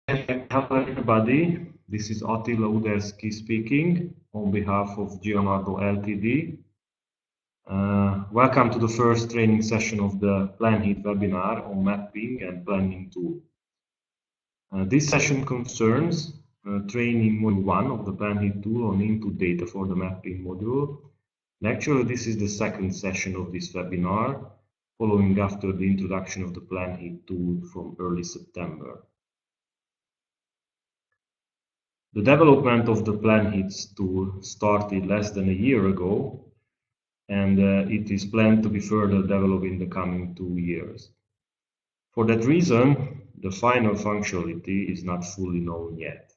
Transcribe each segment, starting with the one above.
Hello everybody, this is Attila Uderski speaking on behalf of Geomargo Ltd. Welcome to the first training session of the PLANHEAT webinar on mapping and planning tool. This session concerns training module 1 of the PLANHEAT tool on input data for the mapping module. And actually, this is the second session of this webinar, following after the introduction of the PLANHEAT tool from early September. The development of the PLANHEAT tool started less than a year ago, and it is planned to be further developed in the coming 2 years. For that reason, the final functionality is not fully known yet.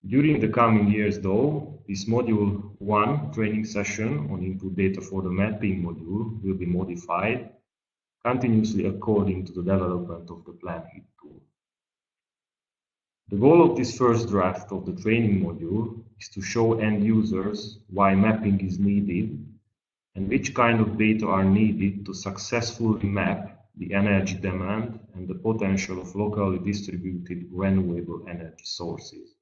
During the coming years, though, this module 1 training session on input data for the mapping module will be modified continuously according to the development of the PLANHEAT tool. The goal of this first draft of the training module is to show end users why mapping is needed and which kind of data are needed to successfully map the energy demand and the potential of locally distributed renewable energy sources.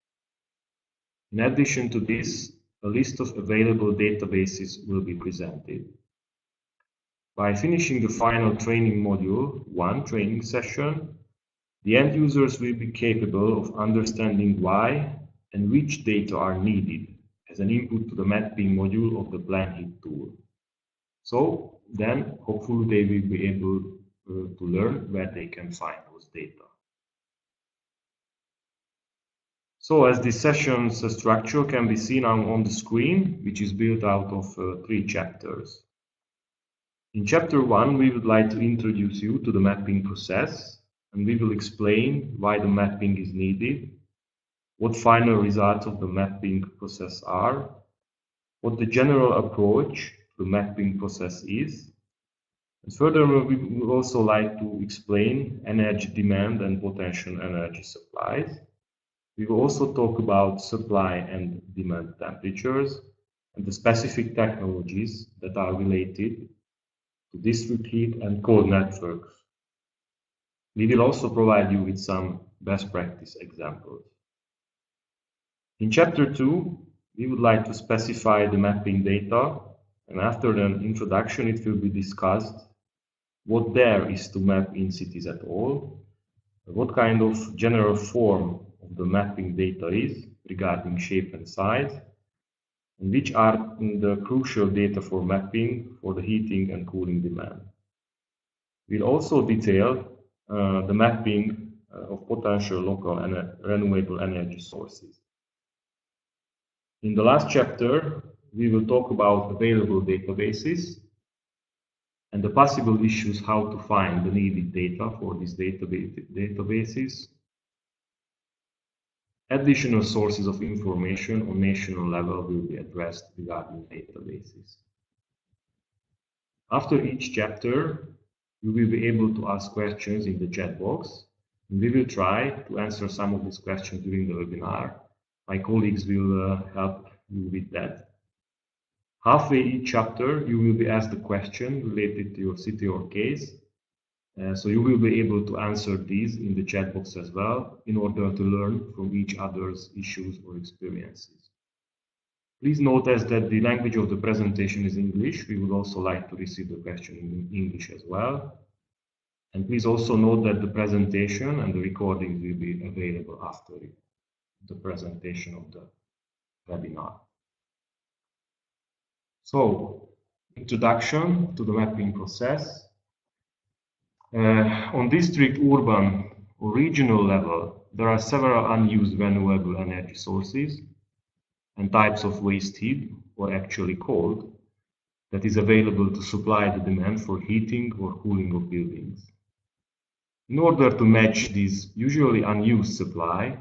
In addition to this, a list of available databases will be presented. By finishing the final training module 1 training session, the end users will be capable of understanding why and which data are needed as an input to the mapping module of the PLANHEAT tool. So then, hopefully, they will be able to learn where they can find those data. So as this session's structure can be seen on the screen, which is built out of 3 chapters. In chapter 1, we would like to introduce you to the mapping process, and we will explain why the mapping is needed, what final results of the mapping process are, what the general approach to the mapping process is, and furthermore, we would also like to explain energy demand and potential energy supplies. We will also talk about supply and demand temperatures and the specific technologies that are related to district heat and cold networks. We will also provide you with some best practice examples. In chapter 2, we would like to specify the mapping data, and after an introduction, it will be discussed what there is to map in cities at all, what kind of general form of the mapping data is regarding shape and size, and which are the crucial data for mapping for the heating and cooling demand. We'll also detail the mapping of potential local and renewable energy sources. In the last chapter, we will talk about available databases and the possible issues how to find the needed data for these databases. Additional sources of information on national level will be addressed regarding databases. After each chapter, you will be able to ask questions in the chat box, and we will try to answer some of these questions during the webinar. My colleagues will help you with that. Halfway each chapter, you will be asked a question related to your city or case, so you will be able to answer these in the chat box as well in order to learn from each other's issues or experiences. Please notice that the language of the presentation is English. We would also like to receive the question in English as well. And please also note that the presentation and the recordings will be available after the presentation of the webinar. So, introduction to the mapping process. On district, urban, or regional level, there are several unused renewable energy sources and types of waste heat, or actually cold, that is available to supply the demand for heating or cooling of buildings. In order to match this usually unused supply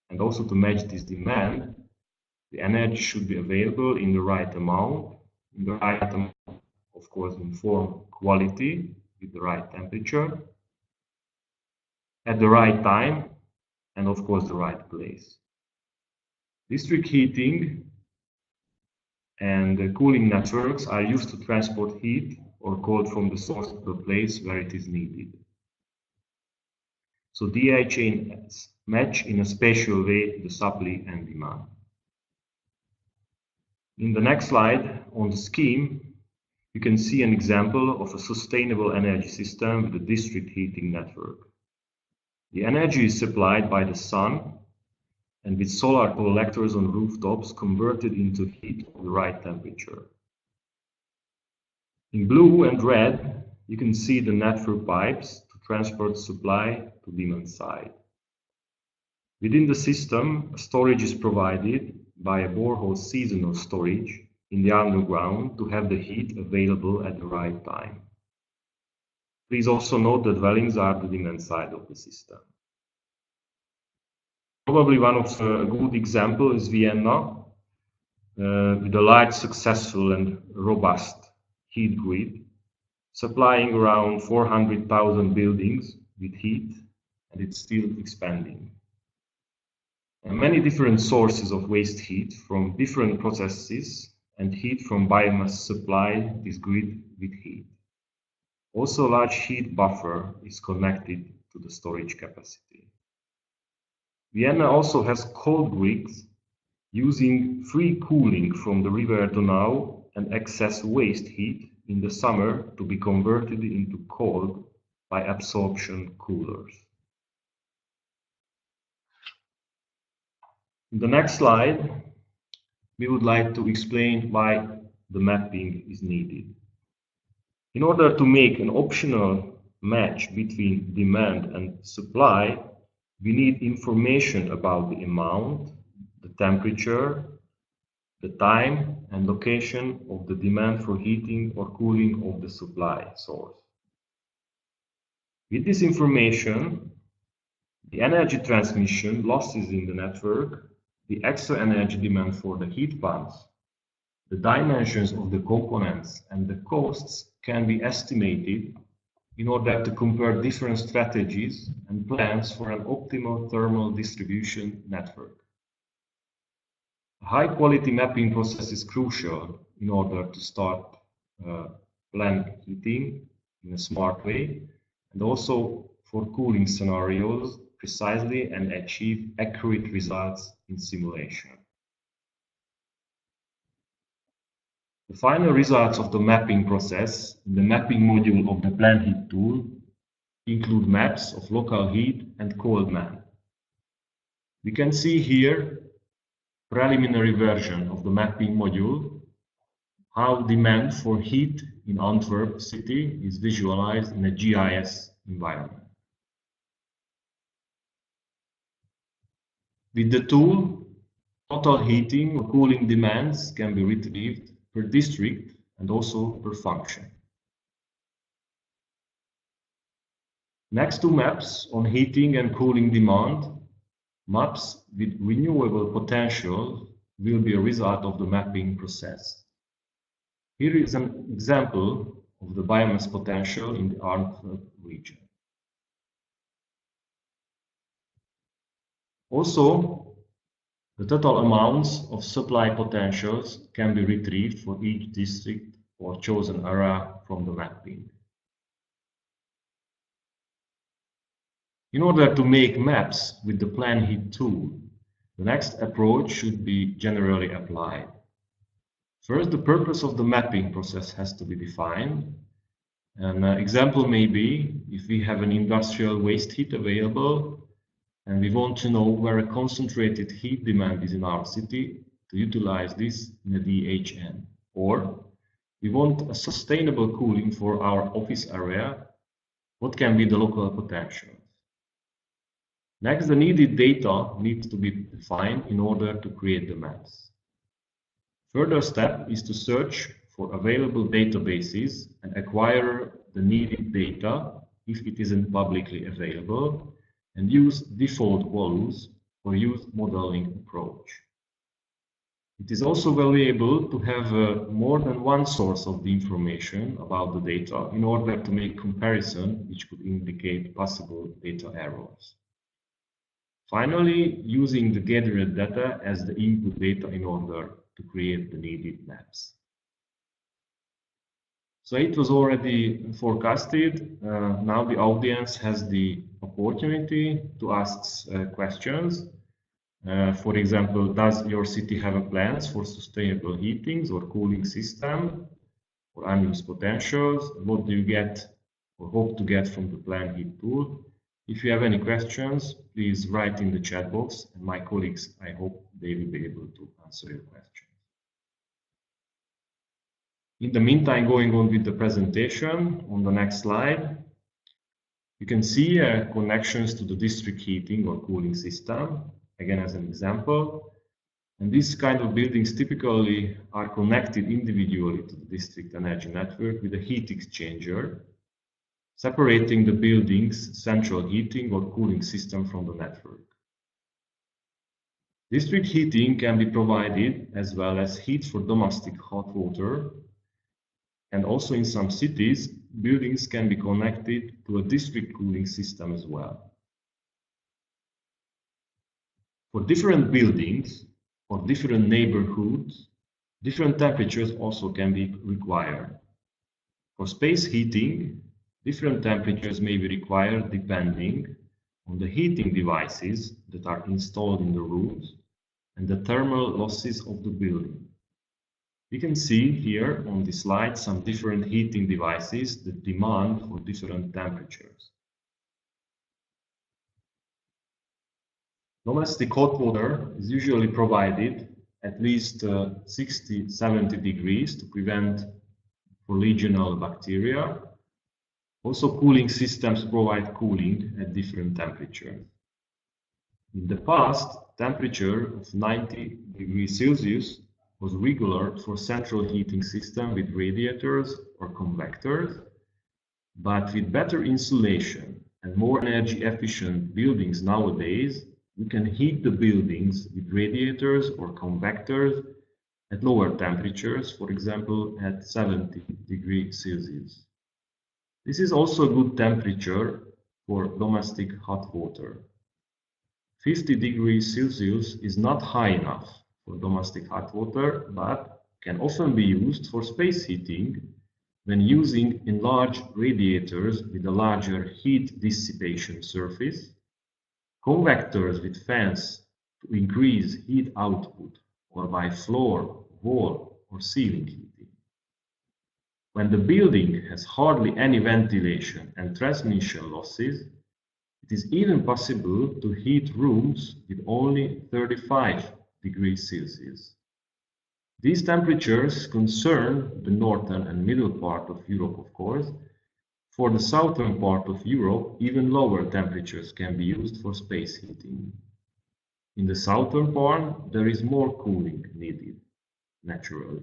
and also to match this demand, the energy should be available in the right amount, of course, in form quality with the right temperature, at the right time, and of course the right place. District heating and cooling networks are used to transport heat or cold from the source to the place where it is needed. so DHAs match in a spatial way the supply and demand. In the next slide, on the scheme, you can see an example of a sustainable energy system with a district heating network. The energy is supplied by the sun and with solar collectors on rooftops converted into heat of the right temperature. In blue and red, you can see the network pipes to transport supply to demand side. Within the system, storage is provided by a borehole seasonal storage in the underground to have the heat available at the right time. Please also note that dwellings are the demand side of the system. Probably one of a good example is Vienna, with a large, successful and robust heat grid, supplying around 400,000 buildings with heat, and it's still expanding. And many different sources of waste heat from different processes and heat from biomass supply this grid with heat. Also, a large heat buffer is connected to the storage capacity. Vienna also has cold grids using free cooling from the river Donau and excess waste heat in the summer to be converted into cold by absorption coolers. In the next slide, we would like to explain why the mapping is needed. In order to make an optional match between demand and supply, we need information about the amount, the temperature, the time and location of the demand for heating or cooling of the supply source. With this information, the energy transmission losses in the network, the extra energy demand for the heat pumps, the dimensions of the components and the costs can be estimated in order to compare different strategies and plans for an optimal thermal distribution network. A high-quality mapping process is crucial in order to start planned heating in a smart way, and also for cooling scenarios precisely and achieve accurate results in simulation. The final results of the mapping process in the mapping module of the PLANHEAT tool include maps of local heat and cold demand. We can see here a preliminary version of the mapping module, how demand for heat in Antwerp city is visualized in a GIS environment. With the tool, total heating or cooling demands can be retrieved per district and also per function. Next to maps on heating and cooling demand, maps with renewable potential will be a result of the mapping process. Here is an example of the biomass potential in the Antwerp region. Also, the total amounts of supply potentials can be retrieved for each district or chosen area from the mapping. In order to make maps with the PLANHEAT tool, the next approach should be generally applied. First, the purpose of the mapping process has to be defined. An example may be if we have an industrial waste heat available and we want to know where a concentrated heat demand is in our city to utilize this in a DHN. Or we want a sustainable cooling for our office area, what can be the local potential? Next, the needed data needs to be defined in order to create the maps. Further step is to search for available databases and acquire the needed data if it isn't publicly available, and use default values or use modeling approach. It is also valuable to have more than one source of the information about the data in order to make comparison which could indicate possible data errors. Finally, using the gathered data as the input data in order to create the needed maps. So it was already forecasted. Now the audience has the opportunity to ask questions. For example, does your city have plans for sustainable heating or cooling system or unused potentials? What do you get or hope to get from the PLANHEAT tool? If you have any questions, please write in the chat box, and my colleagues, I hope they will be able to answer your questions. In the meantime, going on with the presentation, on the next slide, you can see connections to the district heating or cooling system, again as an example. And these kind of buildings typically are connected individually to the district energy network with a heat exchanger, separating the building's central heating or cooling system from the network. District heating can be provided as well as heat for domestic hot water, and also in some cities, buildings can be connected to a district cooling system as well. For different buildings or different neighborhoods, different temperatures also can be required. For space heating, different temperatures may be required depending on the heating devices that are installed in the rooms and the thermal losses of the building. We can see here on the slide some different heating devices that demand for different temperatures. Domestic hot water is usually provided at least 60-70 degrees to prevent for Legionella bacteria. Also, cooling systems provide cooling at different temperatures. In the past, temperature of 90 degrees Celsius was regular for central heating system with radiators or convectors, but with better insulation and more energy efficient buildings nowadays, we can heat the buildings with radiators or convectors at lower temperatures, for example at 70 degrees Celsius. This is also a good temperature for domestic hot water. 50 degrees Celsius is not high enough for domestic hot water, but can often be used for space heating when using enlarged radiators with a larger heat dissipation surface, convectors with fans to increase heat output, or by floor, wall, or ceiling heating. When the building has hardly any ventilation and transmission losses, it is even possible to heat rooms with only 35 degrees Celsius. These temperatures concern the northern and middle part of Europe, of course. For the southern part of Europe, even lower temperatures can be used for space heating. In the southern part, there is more cooling needed, naturally.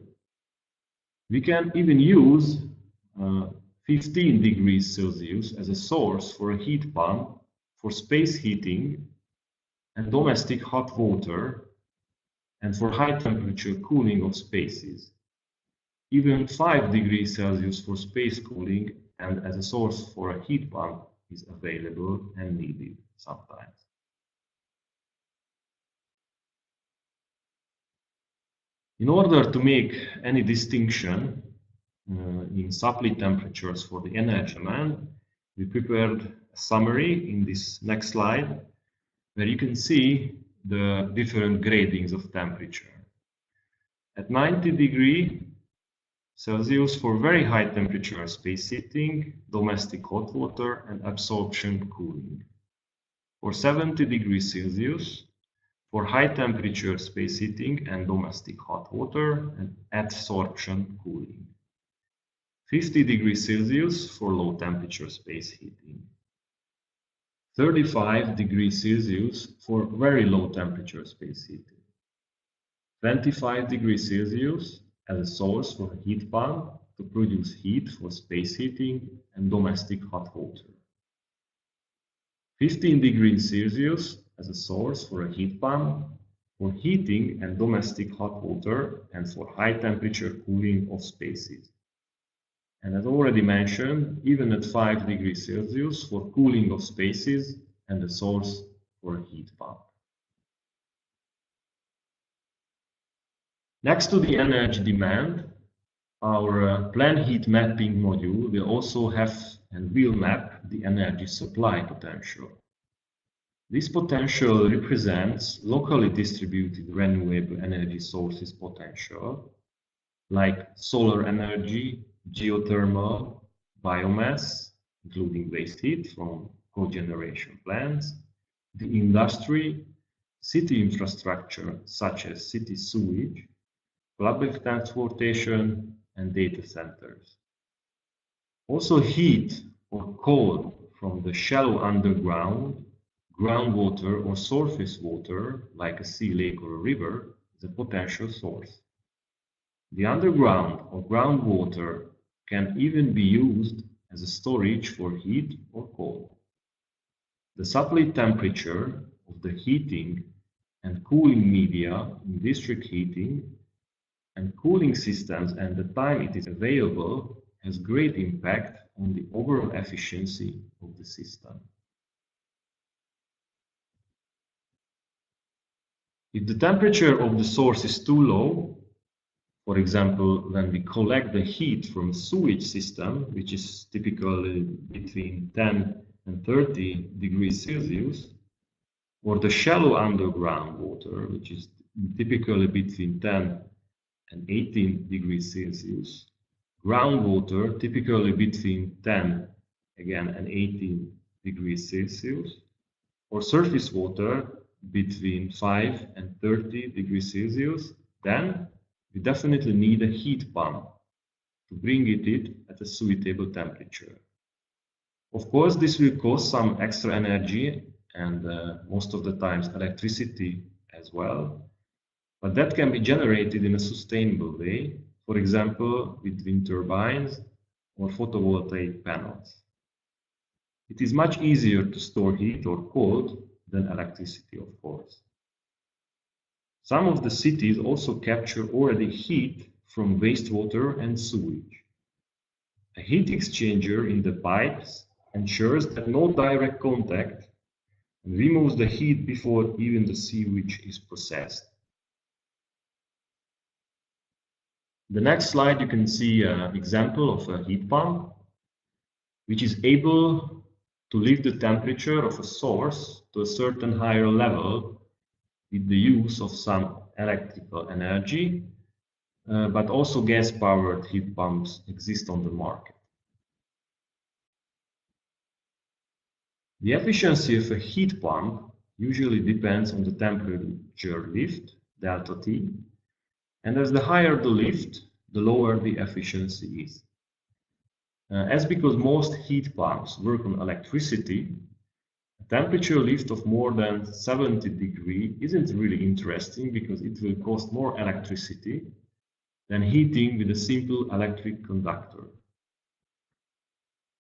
We can even use 15 degrees Celsius as a source for a heat pump for space heating and domestic hot water and for high temperature cooling of spaces. Even 5 degrees Celsius for space cooling and as a source for a heat pump is available and needed sometimes. In order to make any distinction in supply temperatures for the energy demand, we prepared a summary in this next slide, where you can see the different gradings of temperature. At 90 degrees Celsius for very high temperature space heating, domestic hot water and absorption cooling. For 70 degrees Celsius for high temperature space heating and domestic hot water and adsorption cooling. 50 degrees Celsius for low temperature space heating. 35 degrees Celsius for very low temperature space heating. 25 degrees Celsius as a source for a heat pump to produce heat for space heating and domestic hot water. 15 degrees Celsius as a source for a heat pump for heating and domestic hot water and for high temperature cooling of spaces. And as already mentioned, even at 5 degrees Celsius for cooling of spaces and a source for a heat pump. Next to the energy demand our PLANHEAT mapping module will also have and will map the energy supply potential. This potential represents locally distributed renewable energy sources potential, like solar energy, geothermal, biomass, including waste heat from cogeneration plants, the industry, city infrastructure such as city sewage, public transportation, and data centers. Also heat or cold from the shallow underground, groundwater or surface water, like a sea, lake, or a river, is a potential source. The underground or groundwater can even be used as a storage for heat or cold. The supply temperature of the heating and cooling media in district heating and cooling systems and the time it is available has great impact on the overall efficiency of the system. If the temperature of the source is too low, for example, when we collect the heat from a sewage system, which is typically between 10 and 30 degrees Celsius, or the shallow underground water, which is typically between 10 and 18 degrees Celsius, groundwater typically between 10 again and 18 degrees Celsius, or surface water between 5 and 30 degrees Celsius, then we definitely need a heat pump to bring it at a suitable temperature. Of course, this will cost some extra energy and most of the times electricity as well. But that can be generated in a sustainable way, for example, with wind turbines or photovoltaic panels. It is much easier to store heat or cold than electricity, of course. Some of the cities also capture already heat from wastewater and sewage. A heat exchanger in the pipes ensures that no direct contact and removes the heat before even the sewage is processed. The next slide, you can see an example of a heat pump, which is able to lift the temperature of a source to a certain higher level with the use of some electrical energy, but also gas-powered heat pumps exist on the market. The efficiency of a heat pump usually depends on the temperature lift, delta T, and as the higher the lift, the lower the efficiency is. As because most heat pumps work on electricity, a temperature lift of more than 70 degrees isn't really interesting because it will cost more electricity than heating with a simple electric conductor.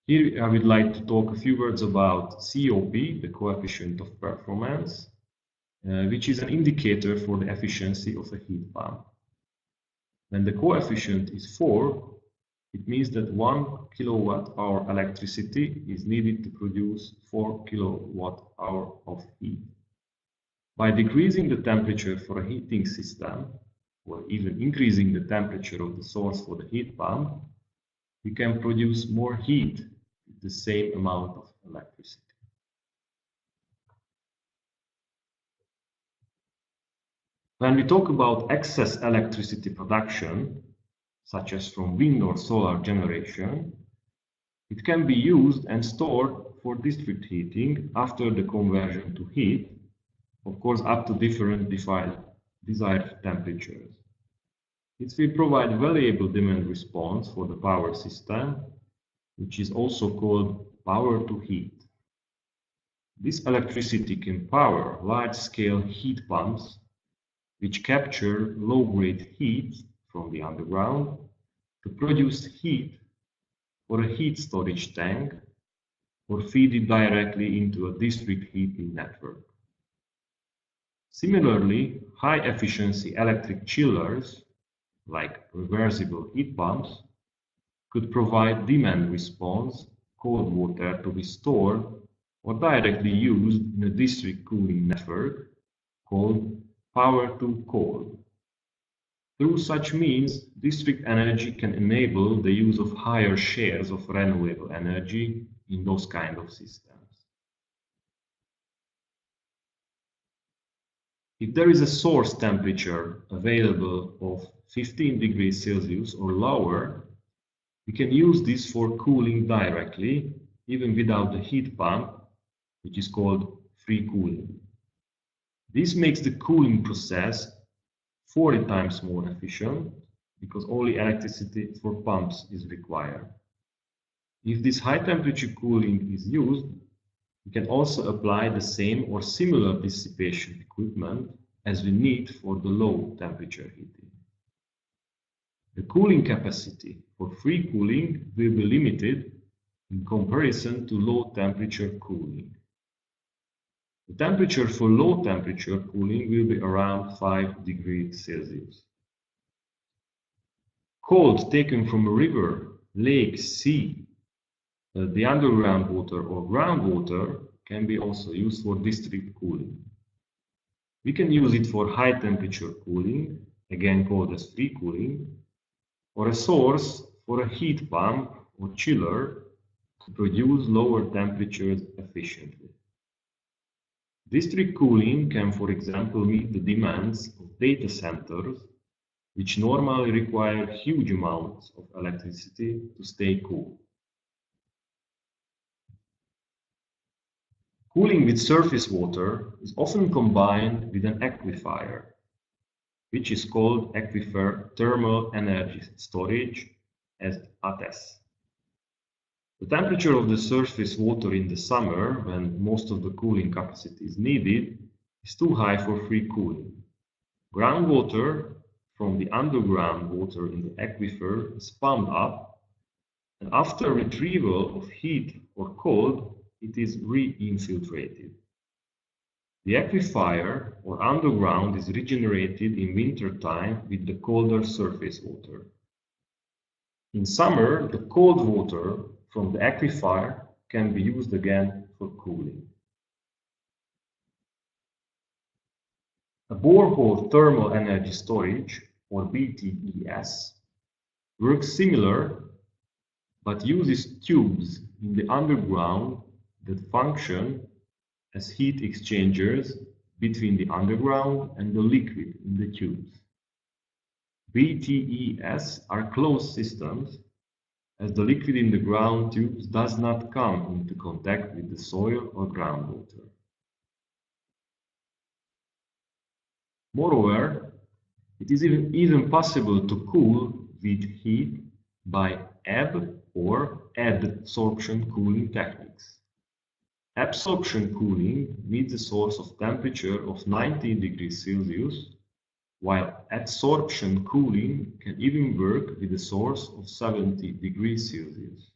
Here I would like to talk a few words about COP, the coefficient of performance, which is an indicator for the efficiency of a heat pump. When the coefficient is 4, it means that 1 kilowatt-hour electricity is needed to produce 4 kilowatt-hour of heat. By decreasing the temperature for a heating system, or even increasing the temperature of the source for the heat pump, we can produce more heat with the same amount of electricity. When we talk about excess electricity production, such as from wind or solar generation, it can be used and stored for district heating after the conversion to heat, of course up to different desired temperatures. It will provide valuable demand response for the power system, which is also called power to heat. This electricity can power large-scale heat pumps, which capture low-grade heat from the underground to produce heat for a heat storage tank or feed it directly into a district heating network. Similarly, high-efficiency electric chillers, like reversible heat pumps, could provide demand response, cold water to be stored or directly used in a district cooling network called power to cold. Through such means, district energy can enable the use of higher shares of renewable energy in those kind of systems. If there is a source temperature available of 15 degrees Celsius or lower, we can use this for cooling directly, even without the heat pump, which is called free cooling. This makes the cooling process 40 times more efficient because only electricity for pumps is required. If this high temperature cooling is used, we can also apply the same or similar dissipation equipment as we need for the low temperature heating. The cooling capacity for free cooling will be limited in comparison to low temperature cooling. The temperature for low temperature cooling will be around 5 degrees Celsius. Cold taken from a river, lake, sea, the underground water or groundwater can be also used for district cooling. We can use it for high temperature cooling, again called as free cooling, or a source for a heat pump or chiller to produce lower temperatures efficiently. District cooling can, for example, meet the demands of data centers, which normally require huge amounts of electricity to stay cool. Cooling with surface water is often combined with an aquifer, which is called aquifer thermal energy storage, as ATES. The temperature of the surface water in the summer, when most of the cooling capacity is needed, is too high for free cooling. Groundwater from the underground water in the aquifer is pumped up, and after retrieval of heat or cold, it is re-infiltrated. The aquifer or underground is regenerated in winter time with the colder surface water. In summer, the cold water from the aquifer can be used again for cooling. A borehole thermal energy storage, or BTES, works similar but uses tubes in the underground that function as heat exchangers between the underground and the liquid in the tubes. BTES are closed systems, as the liquid in the ground tubes does not come into contact with the soil or groundwater. Moreover, it is even possible to cool with heat by ebb or adsorption cooling techniques. Absorption cooling needs a source of temperature of 19 degrees Celsius, while adsorption cooling can even work with a source of 70 degrees Celsius.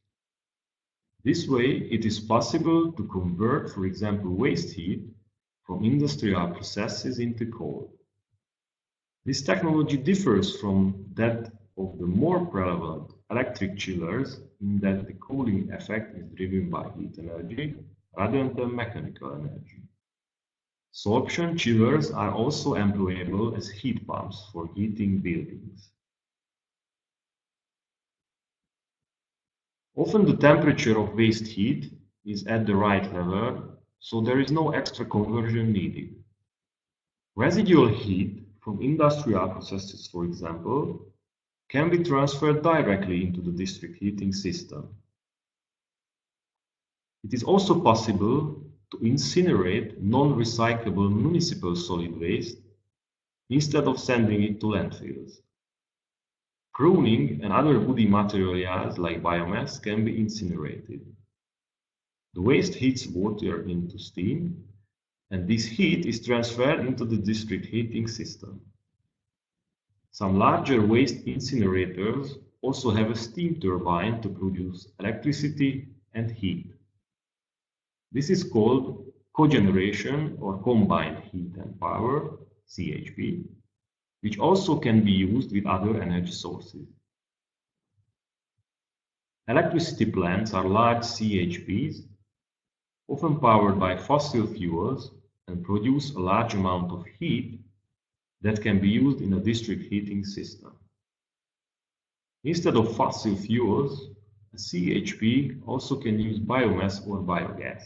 This way, it is possible to convert, for example, waste heat from industrial processes into cold. This technology differs from that of the more prevalent electric chillers in that the cooling effect is driven by heat energy rather than mechanical energy. Sorption chillers are also employable as heat pumps for heating buildings. Often the temperature of waste heat is at the right level, so there is no extra conversion needed. Residual heat from industrial processes, for example, can be transferred directly into the district heating system. It is also possible to incinerate non-recyclable municipal solid waste instead of sending it to landfills. Pruning and other woody materials like biomass can be incinerated. The waste heats water into steam, and this heat is transferred into the district heating system. Some larger waste incinerators also have a steam turbine to produce electricity and heat. This is called cogeneration or combined heat and power, CHP, which also can be used with other energy sources. Electricity plants are large CHPs, often powered by fossil fuels, and produce a large amount of heat that can be used in a district heating system. Instead of fossil fuels, a CHP also can use biomass or biogas.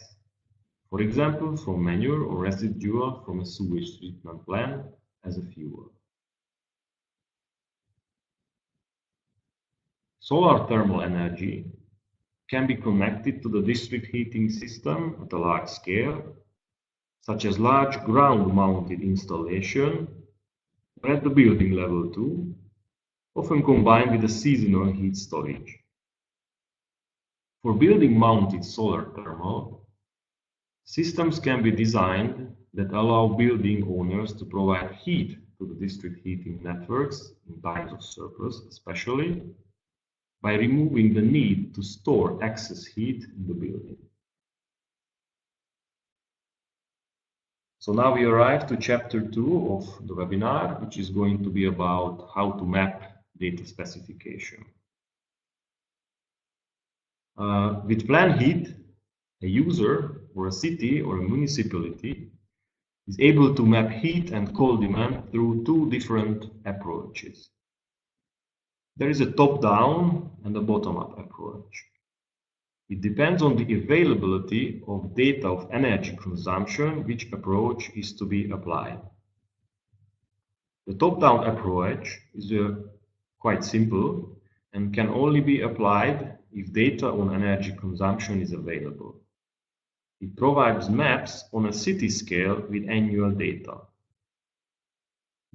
For example, from manure or residue from a sewage treatment plant as a fuel. Solar thermal energy can be connected to the district heating system at a large scale, such as large ground-mounted installation or at the building level too, often combined with a seasonal heat storage. For building-mounted solar thermal, systems can be designed that allow building owners to provide heat to the district heating networks in times of surplus, especially by removing the need to store excess heat in the building. So now we arrive to chapter 2 of the webinar, which is going to be about how to map data specification. With PLANHEAT, a user or a city or a municipality is able to map heat and cold demand through two different approaches. There is a top-down and a bottom-up approach. It depends on the availability of data of energy consumption which approach is to be applied. The top-down approach is quite simple and can only be applied if data on energy consumption is available. It provides maps on a city scale with annual data.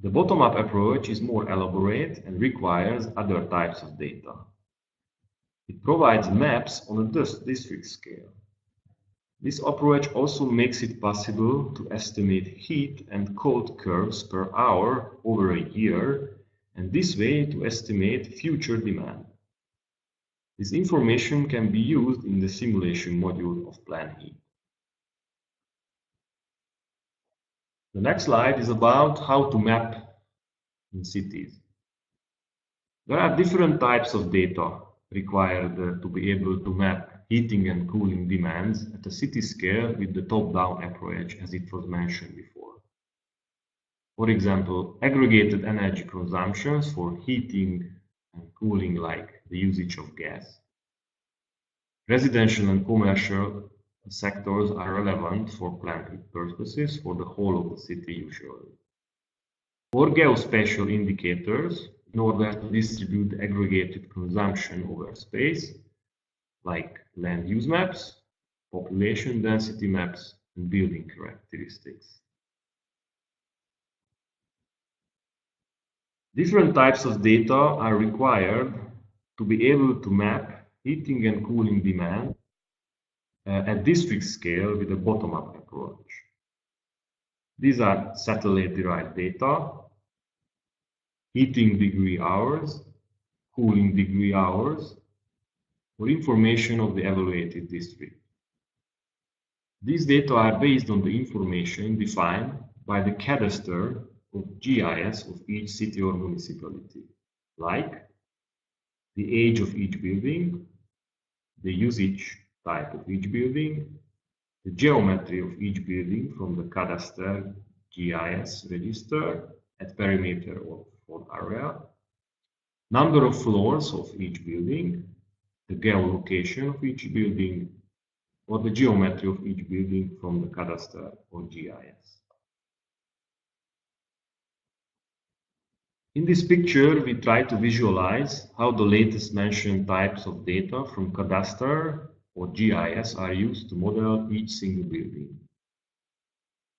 The bottom-up approach is more elaborate and requires other types of data. It provides maps on a district scale. This approach also makes it possible to estimate heat and cold curves per hour over a year, and this way to estimate future demand. This information can be used in the simulation module of PLANHEAT. The next slide is about how to map in cities. There are different types of data required to be able to map heating and cooling demands at a city scale with the top-down approach, as it was mentioned before. For example, aggregated energy consumptions for heating and cooling, like the usage of gas. Residential and commercial sectors are relevant for PLANHEAT purposes for the whole of the city usually. Or geospatial indicators in order to distribute the aggregated consumption over space, like land use maps, population density maps, and building characteristics. Different types of data are required to be able to map heating and cooling demand at district scale with a bottom-up approach. These are satellite-derived data, heating degree hours, cooling degree hours, or information of the evaluated district. These data are based on the information defined by the cadastre of GIS of each city or municipality, like the age of each building, the usage type of each building, the geometry of each building from the cadastre GIS register at perimeter or area, number of floors of each building, the geolocation of each building, or the geometry of each building from the cadastre or GIS. In this picture, we try to visualize how the latest mentioned types of data from cadastre or GIS are used to model each single building.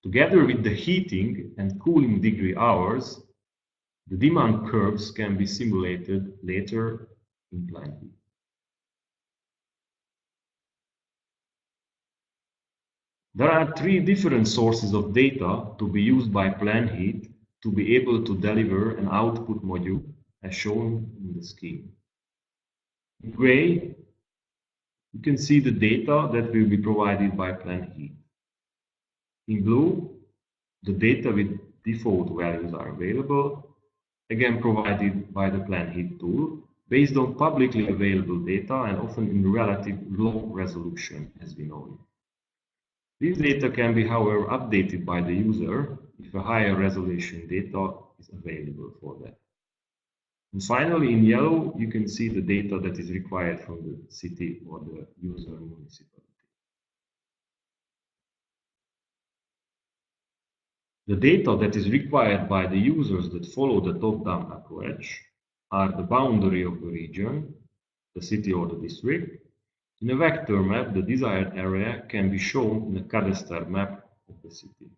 Together with the heating and cooling degree hours, the demand curves can be simulated later in PLANHEAT. There are three different sources of data to be used by PLANHEAT to be able to deliver an output module as shown in the scheme. In gray, you can see the data that will be provided by PLANHEAT. In blue, the data with default values are available, again provided by the PLANHEAT tool, based on publicly available data and often in relative low resolution, as we know it. These data can be, however, updated by the user if a higher resolution data is available for that. And finally, in yellow, you can see the data that is required from the city or the user municipality. The data that is required by the users that follow the top-down approach are the boundary of the region, the city or the district. In a vector map, the desired area can be shown in a cadastre map of the city.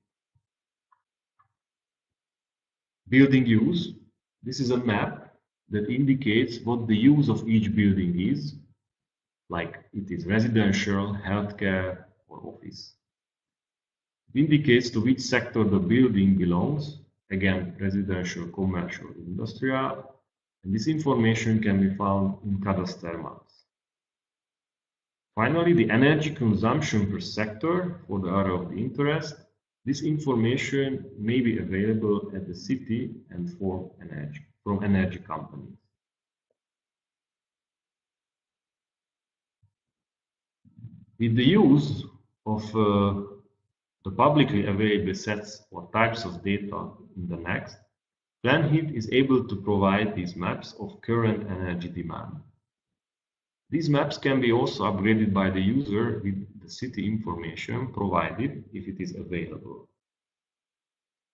Building use. This is a map that indicates what the use of each building is, like it is residential, healthcare, or office. It indicates to which sector the building belongs, again, residential, commercial, industrial, and this information can be found in cadastre maps. Finally, the energy consumption per sector for the area of the interest. This information may be available at the city and from energy companies. With the use of the publicly available sets or types of data in the next, PLANHEAT is able to provide these maps of current energy demand. These maps can be also upgraded by the user with the city information provided if it is available.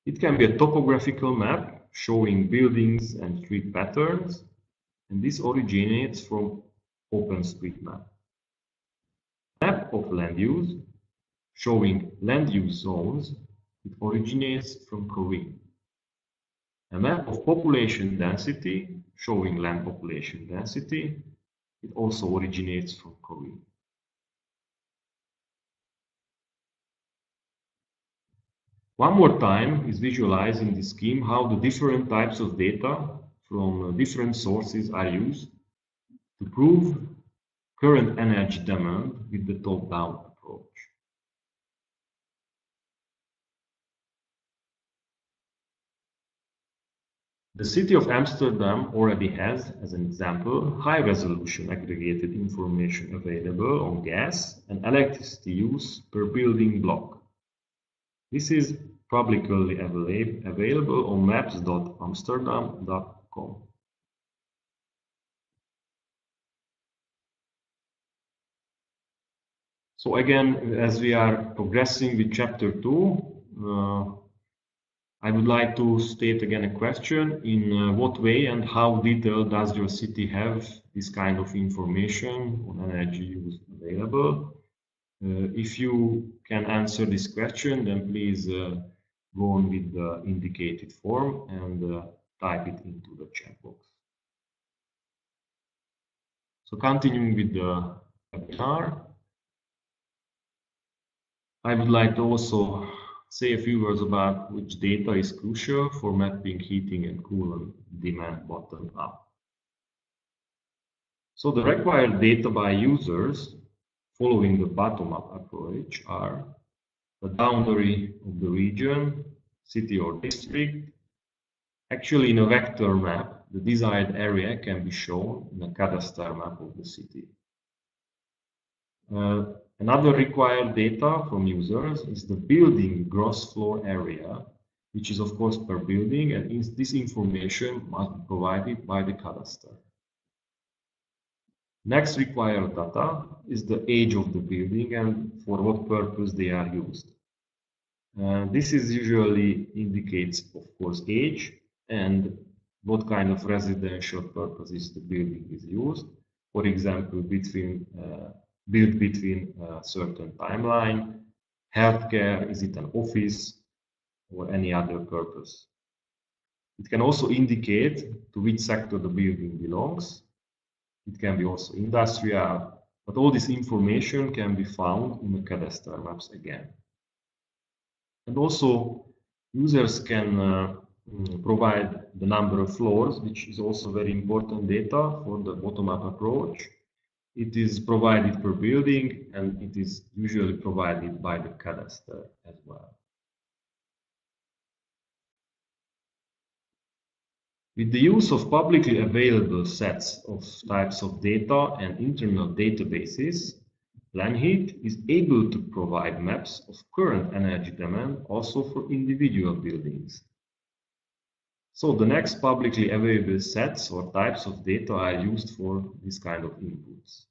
It can be a topographical map showing buildings and street patterns, and this originates from OpenStreetMap. Map of land use showing land use zones, it originates from CORIN. A map of population density showing land population density, it also originates from CORIN. One more time is visualized in this scheme how the different types of data from different sources are used to prove current energy demand with the top-down approach. The city of Amsterdam already has, as an example, high-resolution aggregated information available on gas and electricity use per building block. This is publicly available on maps.amsterdam.com. So again, as we are progressing with chapter 2, I would like to state again a question. In what way and how detailed does your city have this kind of information on energy use available? If you can answer this question, then please go on with the indicated form and type it into the chat box. So continuing with the webinar, I would like to also say a few words about which data is crucial for mapping heating and coolant demand bottom up. So the required data by users following the bottom-up approach are the boundary of the region, city or district. Actually, in a vector map, the desired area can be shown in a cadastre map of the city. Another required data from users is the building gross floor area, which is of course per building, and this information must be provided by the cadastre. Next required data is the age of the building and for what purpose they are used. This is usually indicates, of course, age and what kind of residential purposes the building is used. For example, built between a certain timeline, healthcare, is it an office or any other purpose. It can also indicate to which sector the building belongs. It can be also industrial, but all this information can be found in the cadastre maps again. And also, users can provide the number of floors, which is also very important data for the bottom-up approach. It is provided per building, and it is usually provided by the cadastre as well. With the use of publicly available sets of types of data and internal databases, PLANHEAT is able to provide maps of current energy demand also for individual buildings. So the next publicly available sets or types of data are used for this kind of inputs.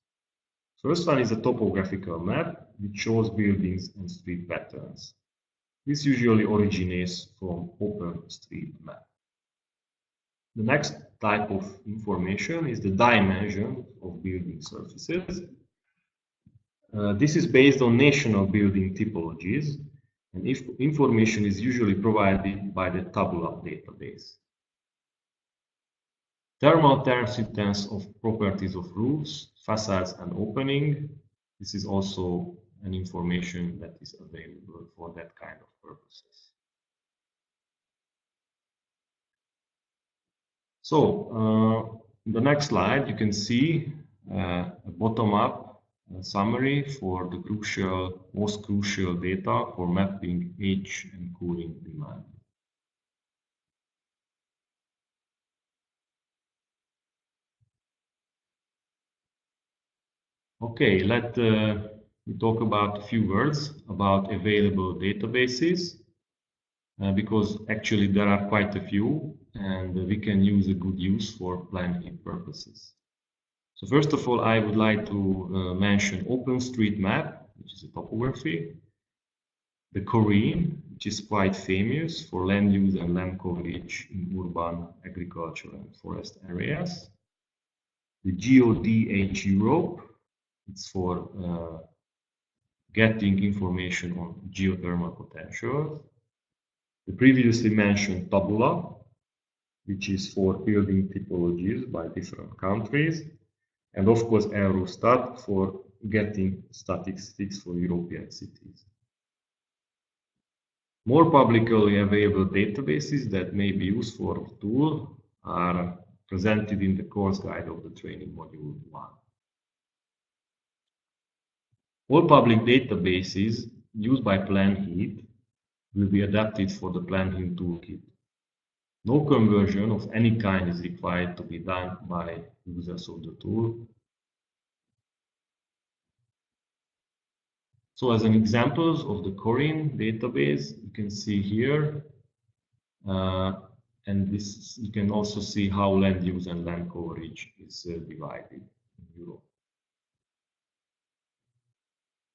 First one is a topographical map, which shows buildings and street patterns. This usually originates from OpenStreetMap. The next type of information is the dimension of building surfaces. This is based on national building typologies, and if information is usually provided by the tabular database. Thermal persistence of properties of roofs, facades, and opening. This is also an information that is available for that kind of purposes. So, in the next slide, you can see a bottom-up summary for the most crucial data for mapping age and cooling demand. Okay, let me talk about a few words about available databases, because actually there are quite a few, and we can use a good use for PLANHEAT purposes. So first of all, I would like to mention OpenStreetMap, which is a topography, the Korean, which is quite famous for land use and land coverage in urban, agricultural, and forest areas, the GeoDH Europe, it's for getting information on geothermal potential. The previously mentioned Tabula, which is for building typologies by different countries. And of course, Eurostat for getting statistics for European cities. More publicly available databases that may be used for the tool are presented in the course guide of the training module 1. All public databases used by PLANHEAT will be adapted for the PLANHEAT toolkit. No conversion of any kind is required to be done by users of the tool. So as an examples of the Korean database, you can see here, and this you can also see how land use and land coverage is divided in Europe.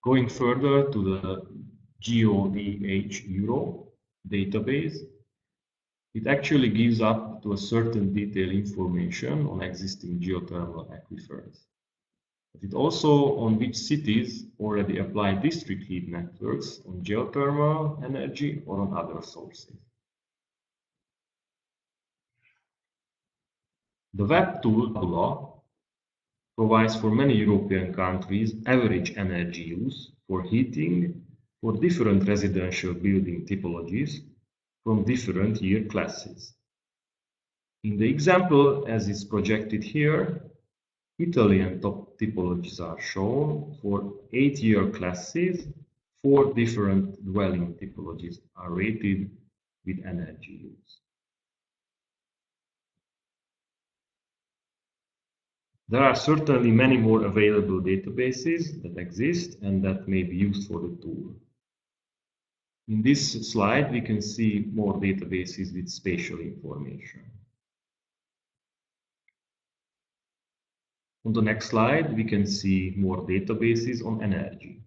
Going further to the GeoDH Euro database, it actually gives up to a certain detailed information on existing geothermal aquifers. But it also on which cities already apply district heat networks on geothermal energy or on other sources. The web tool Tabula provides for many European countries average energy use for heating for different residential building typologies from different year classes. In the example, as is projected here, Italian top typologies are shown for 8-year classes. 4 different dwelling typologies are rated with energy use. There are certainly many more available databases that exist and that may be used for the tool. In this slide, we can see more databases with spatial information. On the next slide, we can see more databases on energy.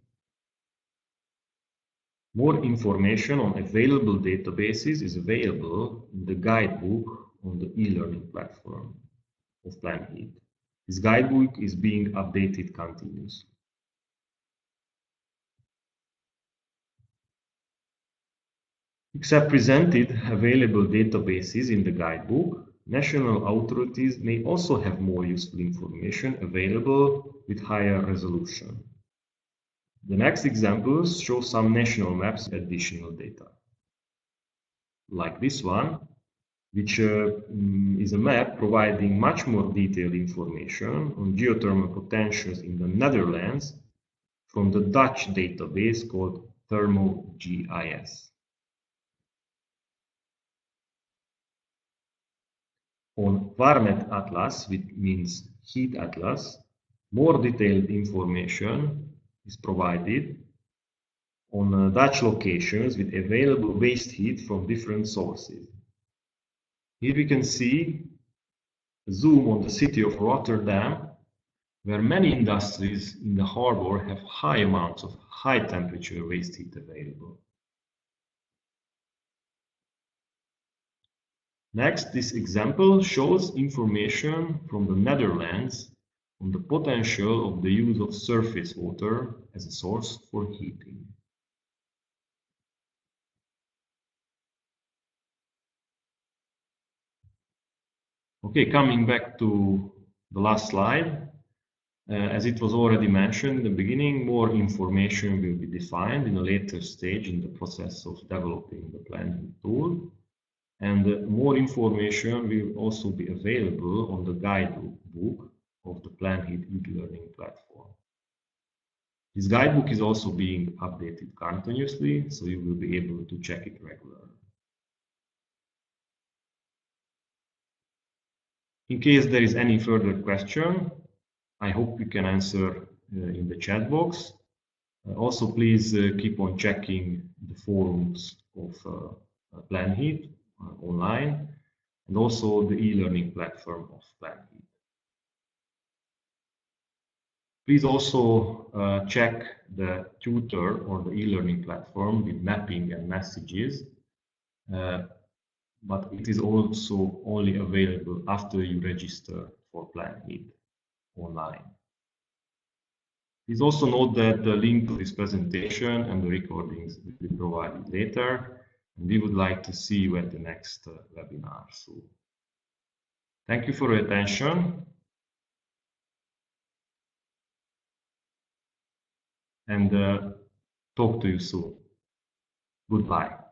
More information on available databases is available in the guidebook on the e-learning platform of PLANHEAT. This guidebook is being updated continuously. Except presented available databases in the guidebook, national authorities may also have more useful information available with higher resolution. The next examples show some national maps with additional data, like this one, which is a map providing much more detailed information on geothermal potentials in the Netherlands from the Dutch database called ThermoGIS. On Warmet Atlas, which means heat atlas, more detailed information is provided on Dutch locations with available waste heat from different sources. Here we can see a zoom on the city of Rotterdam, where many industries in the harbor have high amounts of high temperature waste heat available. Next, this example shows information from the Netherlands on the potential of the use of surface water as a source for heating. Okay, coming back to the last slide, as it was already mentioned in the beginning, more information will be defined in a later stage in the process of developing the PLANHEAT tool. And more information will also be available on the guidebook of the PLANHEAT e-learning platform. This guidebook is also being updated continuously, so you will be able to check it regularly. In case there is any further question, I hope we can answer in the chat box. Also, please keep on checking the forums of PLANHEAT online, and also the e-learning platform of PLANHEAT. Please also check the tutor or the e-learning platform with mapping and messages, but it is also only available after you register for PLANHEAT online. Please also note that the link to this presentation and the recordings will be provided later, and we would like to see you at the next webinar soon. Thank you for your attention, and talk to you soon. Goodbye.